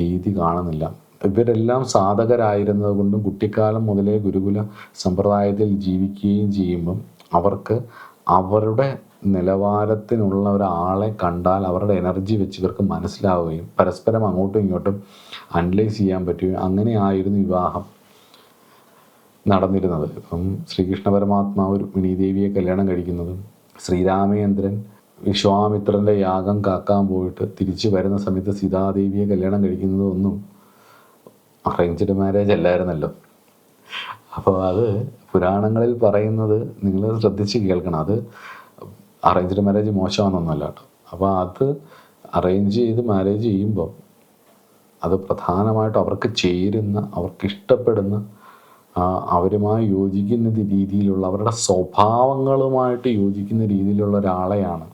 രീതി കാണുന്നില്ല. ഇവരെല്ലാം സാധകരായിരുന്നത് കൊണ്ടും കുട്ടിക്കാലം മുതലേ ഗുരുകുല സമ്പ്രദായത്തിൽ ജീവിക്കുകയും ചെയ്യുമ്പം അവർക്ക് അവരുടെ നിലവാരത്തിനുള്ള ഒരാളെ കണ്ടാൽ അവരുടെ എനർജി വെച്ച് ഇവർക്ക് മനസ്സിലാവുകയും പരസ്പരം അങ്ങോട്ടും ഇങ്ങോട്ടും അനലൈസ് ചെയ്യാൻ പറ്റുകയും അങ്ങനെയായിരുന്നു വിവാഹം നടന്നിരുന്നത്. ഇപ്പം ശ്രീകൃഷ്ണ പരമാത്മാവ് രുക്മിണീദേവിയെ കല്യാണം കഴിക്കുന്നതും, ശ്രീരാമചന്ദ്രൻ വിശ്വാമിത്രൻ്റെ യാഗം കാക്കാൻ പോയിട്ട് തിരിച്ചു വരുന്ന സമയത്ത് സീതാദേവിയെ കല്യാണം കഴിക്കുന്നതും ഒന്നും അറേഞ്ച്ഡ് മാരേജ് അല്ലായിരുന്നല്ലോ. അപ്പോൾ അത് പുരാണങ്ങളിൽ പറയുന്നത് നിങ്ങൾ ശ്രദ്ധിച്ച് കേൾക്കണം. അത് അറേഞ്ച്ഡ് മാരേജ് മോശമാണെന്നൊന്നുമല്ല കേട്ടോ. അപ്പോൾ അത് അറേഞ്ച് ചെയ്ത് മാരേജ് ചെയ്യുമ്പോൾ അത് പ്രധാനമായിട്ടും അവർക്ക് ചേരുന്ന, അവർക്ക് ഇഷ്ടപ്പെടുന്ന, അവരുമായി യോജിക്കുന്ന രീതിയിലുള്ള, അവരുടെ സ്വഭാവങ്ങളുമായിട്ട് യോജിക്കുന്ന രീതിയിലുള്ള ഒരാളെയാണ്.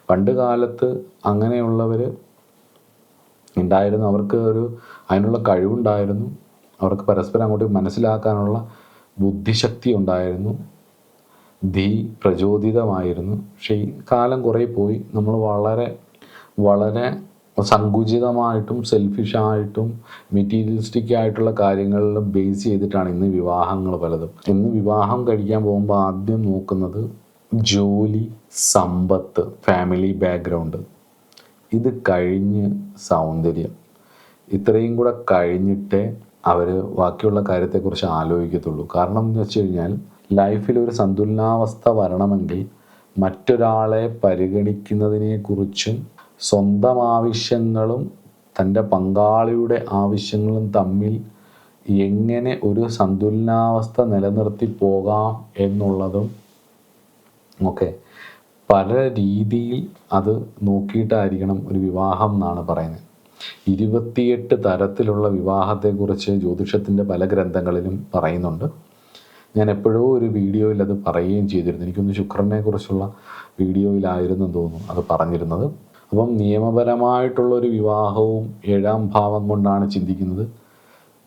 പണ്ട് കാലത്ത് അങ്ങനെയുള്ളവർ ഉണ്ടായിരുന്നു. അവർക്ക് അതിനുള്ള കഴിവുണ്ടായിരുന്നു. അവർക്ക് പരസ്പരം അങ്ങോട്ട് മനസ്സിലാക്കാനുള്ള ബുദ്ധിശക്തി ഉണ്ടായിരുന്നു. പ്രചോദിതമായിരുന്നു. പക്ഷേ ഈ കാലം കുറേ പോയി. നമ്മൾ വളരെ വളരെ സങ്കുചിതമായിട്ടും സെൽഫിഷായിട്ടും മെറ്റീരിയലിസ്റ്റിക് ആയിട്ടുള്ള കാര്യങ്ങളിൽ ബേസ് ചെയ്തിട്ടാണ് ഇന്ന് വിവാഹങ്ങൾ പലതും. ഇന്ന് വിവാഹം കഴിക്കാൻ പോകുമ്പോൾ ആദ്യം നോക്കുന്നത് ജോലി, സമ്പത്ത്, ഫാമിലി ബാക്ക്ഗ്രൗണ്ട്, ഇത് കഴിഞ്ഞ് സൗന്ദര്യം. ഇത്രയും കൂടെ കഴിഞ്ഞിട്ടേ അവർ ബാക്കിയുള്ള കാര്യത്തെക്കുറിച്ച് ആലോചിക്കത്തുള്ളൂ. കാരണം എന്ന് വെച്ച് കഴിഞ്ഞാൽ ലൈഫിൽ ഒരു സന്തുലനാവസ്ഥ വരണമെങ്കിൽ മറ്റൊരാളെ പരിഗണിക്കുന്നതിനെക്കുറിച്ചും സ്വന്തം ആവശ്യങ്ങളും തൻ്റെ പങ്കാളിയുടെ ആവശ്യങ്ങളും തമ്മിൽ എങ്ങനെ ഒരു സന്തുലനാവസ്ഥ നിലനിർത്തി പോകാം എന്നുള്ളതും ഒക്കെ പല രീതിയിൽ അത് നോക്കിയിട്ടായിരിക്കണം ഒരു വിവാഹം എന്നാണ് പറയുന്നത്. 28 തരത്തിലുള്ള വിവാഹത്തെക്കുറിച്ച് ജ്യോതിഷത്തിൻ്റെ പല ഗ്രന്ഥങ്ങളിലും പറയുന്നുണ്ട്. ഞാൻ എപ്പോഴോ ഒരു വീഡിയോയിൽ അത് പറയുകയും ചെയ്തിരുന്നു. എനിക്കൊന്ന് ശുക്രനെ കുറിച്ചുള്ള വീഡിയോയിലായിരുന്നു തോന്നുന്നു അത് പറഞ്ഞിരുന്നത്. അപ്പം നിയമപരമായിട്ടുള്ളൊരു വിവാഹവും 7ാം ഭാവം കൊണ്ടാണ് ചിന്തിക്കുന്നത്.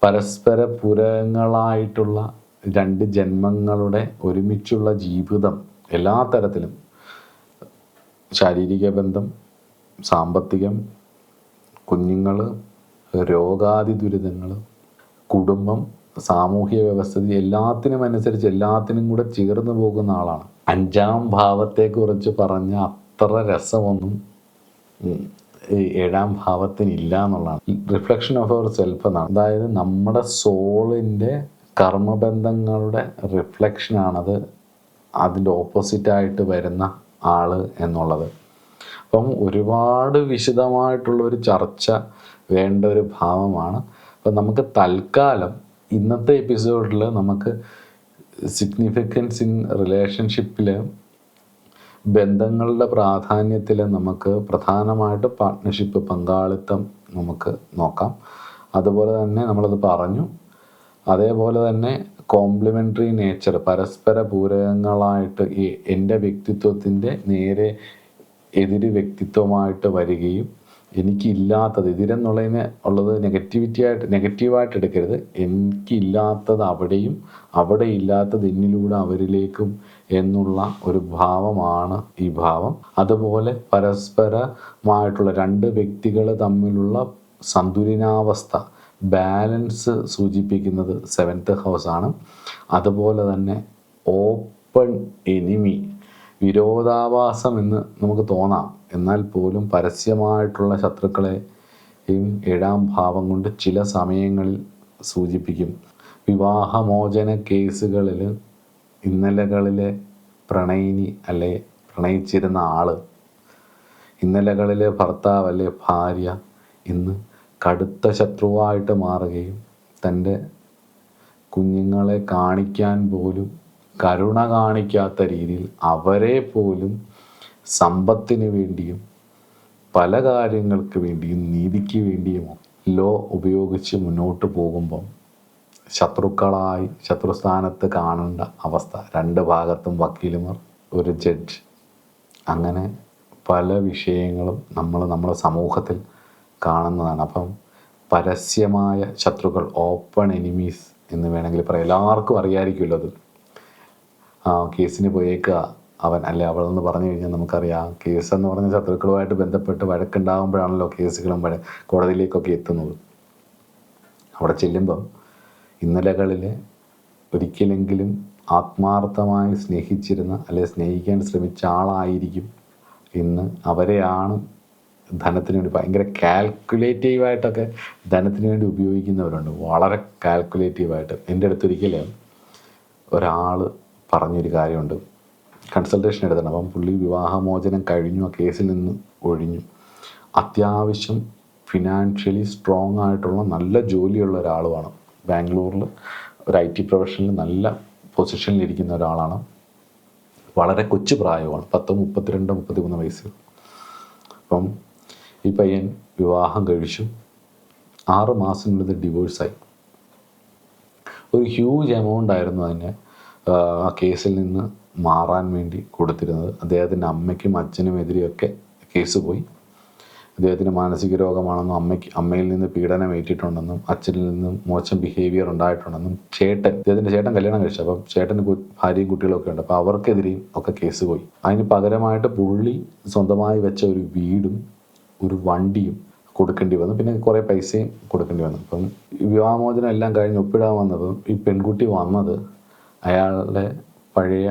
പരസ്പര പൂരകങ്ങളായിട്ടുള്ള 2 ജന്മങ്ങളുടെ ഒരുമിച്ചുള്ള ജീവിതം, എല്ലാ തരത്തിലും ശാരീരിക ബന്ധം, സാമ്പത്തികം, കുഞ്ഞുങ്ങൾ, രോഗാദി ദുരിതങ്ങൾ, കുടുംബം, സാമൂഹിക വ്യവസ്ഥിതി, എല്ലാത്തിനും അനുസരിച്ച് എല്ലാത്തിനും കൂടെ ചേർന്ന് പോകുന്ന ആളാണ്. 5ാം ഭാവത്തെക്കുറിച്ച് പറഞ്ഞ അത്ര രസമൊന്നും 7ാം ഭാവത്തിനില്ല എന്നുള്ളതാണ്. റിഫ്ലക്ഷൻ ഓഫ് അവർ സെൽഫ് എന്നാണ്. അതായത് നമ്മുടെ സോളിൻ്റെ കർമ്മബന്ധങ്ങളുടെ റിഫ്ലക്ഷനാണത്, അതിൻ്റെ ഓപ്പോസിറ്റായിട്ട് വരുന്ന ആള് എന്നുള്ളത്. അപ്പം ഒരുപാട് വിശദമായിട്ടുള്ളൊരു ചർച്ച വേണ്ട ഒരു ഭാവമാണ്. അപ്പം നമുക്ക് തൽക്കാലം ഇന്നത്തെ എപ്പിസോഡിൽ നമുക്ക് സിഗ്നിഫിക്കൻസ് ഇൻ റിലേഷൻഷിപ്പിൽ, ബന്ധങ്ങളുടെ പ്രാധാന്യത്തിൽ നമുക്ക് പ്രധാനമായിട്ട് പാർട്ട്ണർഷിപ്പ്, പങ്കാളിത്തം നമുക്ക് നോക്കാം. അതുപോലെ തന്നെ നമ്മളത് പറഞ്ഞു. അതേപോലെ തന്നെ കോംപ്ലിമെൻ്ററി നേച്ചർ, പരസ്പര പൂരകങ്ങളായിട്ട് എൻ്റെ വ്യക്തിത്വത്തിൻ്റെ നേരെ എതിര് വ്യക്തിത്വമായിട്ട് വരികയും എനിക്കില്ലാത്തത്, എതിരെന്നുള്ളതിന് ഉള്ളത് നെഗറ്റീവായിട്ട് എടുക്കരുത്. എനിക്കില്ലാത്തത് അവിടെയും അവിടെ ഇല്ലാത്തത് എന്നിലൂടെ അവരിലേക്കും എന്നുള്ള ഒരു ഭാവമാണ് ഈ ഭാവം. അതുപോലെ പരസ്പരമായിട്ടുള്ള 2 വ്യക്തികൾ തമ്മിലുള്ള സന്തുലനാവസ്ഥ, ബാലൻസ് സൂചിപ്പിക്കുന്നത് 7th ഹൗസാണ്. അതുപോലെ തന്നെ ഓപ്പൺ എനിമി, വിരോധാഭാസം എന്ന് നമുക്ക് തോന്നാം, എന്നാൽ പോലും പരസ്യമായിട്ടുള്ള ശത്രുക്കളെയും 7ാം ഭാവം കൊണ്ട് ചില സമയങ്ങളിൽ സൂചിപ്പിക്കും. വിവാഹമോചന കേസുകളിൽ ഇന്നലകളിലെ പ്രണയിനി അല്ലെ പ്രണയിച്ചിരുന്ന ആള്, ഇന്നലകളിലെ ഭർത്താവ് അല്ലെ ഭാര്യ ഇന്ന് കടുത്ത ശത്രുവായിട്ട് മാറുകയും തൻ്റെ കുഞ്ഞുങ്ങളെ കാണിക്കാൻ പോലും കരുണ കാണിക്കാത്ത രീതിയിൽ അവരെ പോലും സമ്പത്തിന് വേണ്ടിയും പല കാര്യങ്ങൾക്ക് വേണ്ടിയും നീതിക്ക് വേണ്ടിയും ലോ ഉപയോഗിച്ച് മുന്നോട്ട് പോകുമ്പം ശത്രുക്കളായി ശത്രുസ്ഥാനത്ത് കാണേണ്ട അവസ്ഥ. 2 ഭാഗത്തും വക്കീലുമാർ, ഒരു ജഡ്ജ്, അങ്ങനെ പല വിഷയങ്ങളും നമ്മുടെ സമൂഹത്തിൽ കാണുന്നതാണ്. അപ്പം പരസ്യമായ ശത്രുക്കൾ, ഓപ്പൺ എനിമീസ് എന്ന് വേണമെങ്കിൽ പറയാം. എല്ലാവർക്കും അറിയാമായിരിക്കുമല്ലോ അത്. കേസിന് പോയേക്കുക അവൻ അല്ലെ അവളെന്ന് പറഞ്ഞു കഴിഞ്ഞാൽ നമുക്കറിയാം. കേസെന്ന് പറഞ്ഞ ശത്രുക്കളുമായിട്ട് ബന്ധപ്പെട്ട് വഴക്കുണ്ടാകുമ്പോഴാണല്ലോ കേസുകളും കോടതിയിലേക്കൊക്കെ എത്തുന്നത്. അവിടെ ചെല്ലുമ്പം ഇന്നലകളിൽ ഒരിക്കലെങ്കിലും ആത്മാർത്ഥമായി സ്നേഹിച്ചിരുന്ന അല്ലെ സ്നേഹിക്കാൻ ശ്രമിച്ച ആളായിരിക്കും ഇന്ന് അവരെയാണ് ധനത്തിന് വേണ്ടി ഭയങ്കര കാൽക്കുലേറ്റീവായിട്ടൊക്കെ ധനത്തിന് വേണ്ടി ഉപയോഗിക്കുന്നവരുണ്ട്. വളരെ കാൽക്കുലേറ്റീവായിട്ട്. എൻ്റെ അടുത്തൊരിക്കൽ ഒരാൾ പറഞ്ഞൊരു കാര്യമുണ്ട്. കൺസൾട്ടേഷൻ എടുത്തണം. അപ്പം പുള്ളി വിവാഹമോചനം കഴിഞ്ഞു, ആ കേസിൽ നിന്ന് ഒഴിഞ്ഞു. അത്യാവശ്യം ഫിനാൻഷ്യലി സ്ട്രോങ് ആയിട്ടുള്ള നല്ല ജോലിയുള്ള ഒരാളുമാണ്. ബാംഗ്ലൂരിൽ ഒരു IT പ്രൊഫഷനിൽ നല്ല പൊസിഷനിലിരിക്കുന്ന ഒരാളാണ്. വളരെ കൊച്ചു പ്രായമാണ്, 32-33 വയസ്സ്. അപ്പം ഈ പയ്യൻ വിവാഹം കഴിച്ചു. 6 മാസത്തിനുള്ളിൽ ഡിവോഴ്സായി. ഒരു ഹ്യൂജ് എമൗണ്ട് ആയിരുന്നു അതിനെ ആ കേസിൽ നിന്ന് മാറാൻ വേണ്ടി കൊടുത്തിരുന്നത്. അദ്ദേഹത്തിൻ്റെ അമ്മയ്ക്കും അച്ഛനും എതിരെയൊക്കെ കേസ് പോയി. അദ്ദേഹത്തിന് മാനസിക രോഗമാണെന്നും അമ്മയിൽ നിന്ന് പീഡനം ഏറ്റിട്ടുണ്ടെന്നും അച്ഛനിൽ നിന്നും മോശം ബിഹേവിയർ ഉണ്ടായിട്ടുണ്ടെന്നും അദ്ദേഹത്തിൻ്റെ ചേട്ടൻ കല്യാണം കഴിച്ചു. അപ്പം ചേട്ടന് ഭാര്യയും കുട്ടികളൊക്കെ ഉണ്ട്. അപ്പോൾ അവർക്കെതിരെയും ഒക്കെ കേസ് പോയി. അതിന് പകരമായിട്ട് പുള്ളി സ്വന്തമായി വെച്ച ഒരു വീടും ഒരു വണ്ടിയും കൊടുക്കേണ്ടി വന്നു. പിന്നെ കുറേ പൈസയും കൊടുക്കേണ്ടി വന്നു. അപ്പം വിവാഹമോചനം എല്ലാം കഴിഞ്ഞ് ഒപ്പിടാൻ വന്നപ്പം ഈ പെൺകുട്ടി വന്നത് അയാളുടെ പഴയ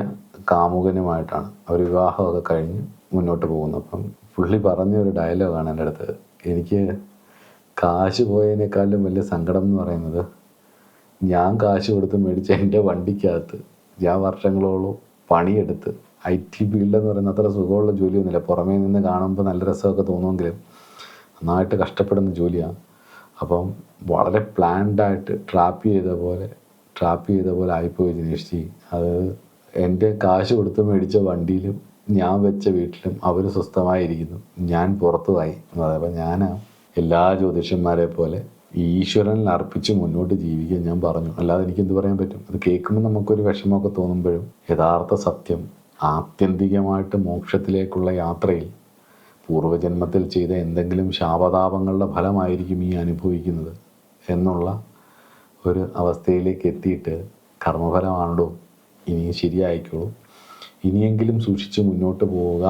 കാമുകനുമായിട്ടാണ്. അവർ വിവാഹമൊക്കെ കഴിഞ്ഞ് മുന്നോട്ട് പോകുന്നു. അപ്പം പുള്ളി പറഞ്ഞൊരു ഡയലോഗാണ് എൻ്റെ അടുത്ത്. എനിക്ക് കാശ് പോയതിനേക്കാളും വലിയ സങ്കടം എന്ന് പറയുന്നത്, ഞാൻ കാശ് കൊടുത്ത് മേടിച്ച എൻ്റെ വണ്ടിക്കകത്ത് ഞാൻ വർഷങ്ങളോളം പണിയെടുത്ത് IT ഫീൽഡെന്ന് പറയുന്ന അത്ര സുഖമുള്ള ജോലിയൊന്നുമില്ല. പുറമേ നിന്ന് കാണുമ്പോൾ നല്ല രസമൊക്കെ തോന്നുമെങ്കിലും നന്നായിട്ട് കഷ്ടപ്പെടുന്ന ജോലിയാണ്. അപ്പം വളരെ പ്ലാൻഡായിട്ട് ട്രാപ്പ് ചെയ്ത പോലെ ആയിപ്പോയി ജിനേഷ്. അത് എൻ്റെ കാശ് കൊടുത്ത് മേടിച്ച വണ്ടിയിലും ഞാൻ വെച്ച വീട്ടിലും അവർ സ്വസ്ഥമായിരിക്കുന്നു, ഞാൻ പുറത്തുമായി. അപ്പം ഞാൻ എല്ലാ ജ്യോതിഷന്മാരെ പോലെ ഈശ്വരനിൽ അർപ്പിച്ച് മുന്നോട്ട് ജീവിക്കാൻ ഞാൻ പറഞ്ഞു. അല്ലാതെ എനിക്കെന്ത് പറയാൻ പറ്റും? അത് കേൾക്കുമ്പോൾ നമുക്കൊരു വിഷമമൊക്കെ തോന്നുമ്പോഴും യഥാർത്ഥ സത്യം, ആത്യന്തികമായിട്ട് മോക്ഷത്തിലേക്കുള്ള യാത്രയിൽ പൂർവ്വജന്മത്തിൽ ചെയ്ത എന്തെങ്കിലും ശാപതാപങ്ങളുടെ ഫലമായിരിക്കും ഈ അനുഭവിക്കുന്നത് എന്നുള്ള ഒരു അവസ്ഥയിലേക്ക് എത്തിയിട്ട് കർമ്മഫലമാണല്ലോ ഇനിയും ശരിയായിക്കോളും, ഇനിയെങ്കിലും സൂക്ഷിച്ച് മുന്നോട്ട് പോവുക,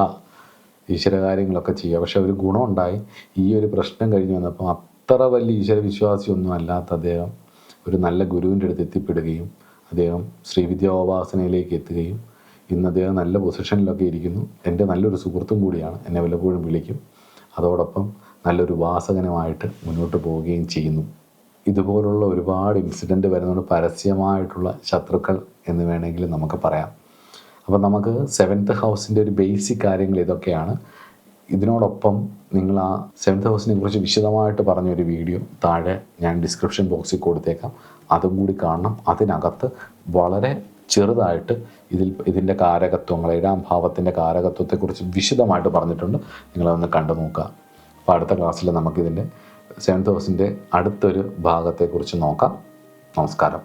ഈശ്വരകാര്യങ്ങളൊക്കെ ചെയ്യുക. പക്ഷെ ഒരു ഗുണമുണ്ടായി. ഈ ഒരു പ്രശ്നം കഴിഞ്ഞ് വന്നപ്പം അത്ര വലിയ ഈശ്വരവിശ്വാസിയൊന്നും അല്ലാത്ത അദ്ദേഹം ഒരു നല്ല ഗുരുവിൻ്റെ അടുത്ത് എത്തിപ്പെടുകയും അദ്ദേഹം ശ്രീവിദ്യോപാസനയിലേക്ക് എത്തുകയും ഇന്ന് അദ്ദേഹം നല്ല പൊസിഷനിലൊക്കെ ഇരിക്കുന്നു. എൻ്റെ നല്ലൊരു സുഹൃത്തും കൂടിയാണ്, എന്നെ വല്ലപ്പോഴും വിളിക്കും. അതോടൊപ്പം നല്ലൊരു ഉപാസകനുമായിട്ട് മുന്നോട്ട് പോവുകയും ചെയ്യുന്നു. ഇതുപോലുള്ള ഒരുപാട് ഇൻസിഡൻറ്റ് വരുന്നതുകൊണ്ട് പരസ്യമായിട്ടുള്ള ശത്രുക്കൾ എന്ന് വേണമെങ്കിൽ നമുക്ക് പറയാം. അപ്പോൾ നമുക്ക് 7th ഹൗസിൻ്റെ ഒരു ബേസിക് കാര്യങ്ങൾ ഇതൊക്കെയാണ്. ഇതിനോടൊപ്പം നിങ്ങൾ ആ 7th ഹൗസിനെ കുറിച്ച് വിശദമായിട്ട് പറഞ്ഞൊരു വീഡിയോ താഴെ ഞാൻ ഡിസ്ക്രിപ്ഷൻ ബോക്സിൽ കൊടുത്തേക്കാം. അതും കൂടി കാണണം. അതിനകത്ത് വളരെ ചെറുതായിട്ട് ഇതിൻ്റെ കാരകത്വങ്ങൾ, 7ാം ഭാവത്തിൻ്റെ കാരകത്വത്തെക്കുറിച്ച് വിശദമായിട്ട് പറഞ്ഞിട്ടുണ്ട്. നിങ്ങളതൊന്ന് കണ്ടു നോക്കുക. അപ്പോൾ അടുത്ത ക്ലാസ്സിൽ നമുക്കിതിൻ്റെ 7th ഹൗസിൻ്റെ അടുത്തൊരു ഭാഗത്തെക്കുറിച്ച് നോക്കാം. നമസ്കാരം.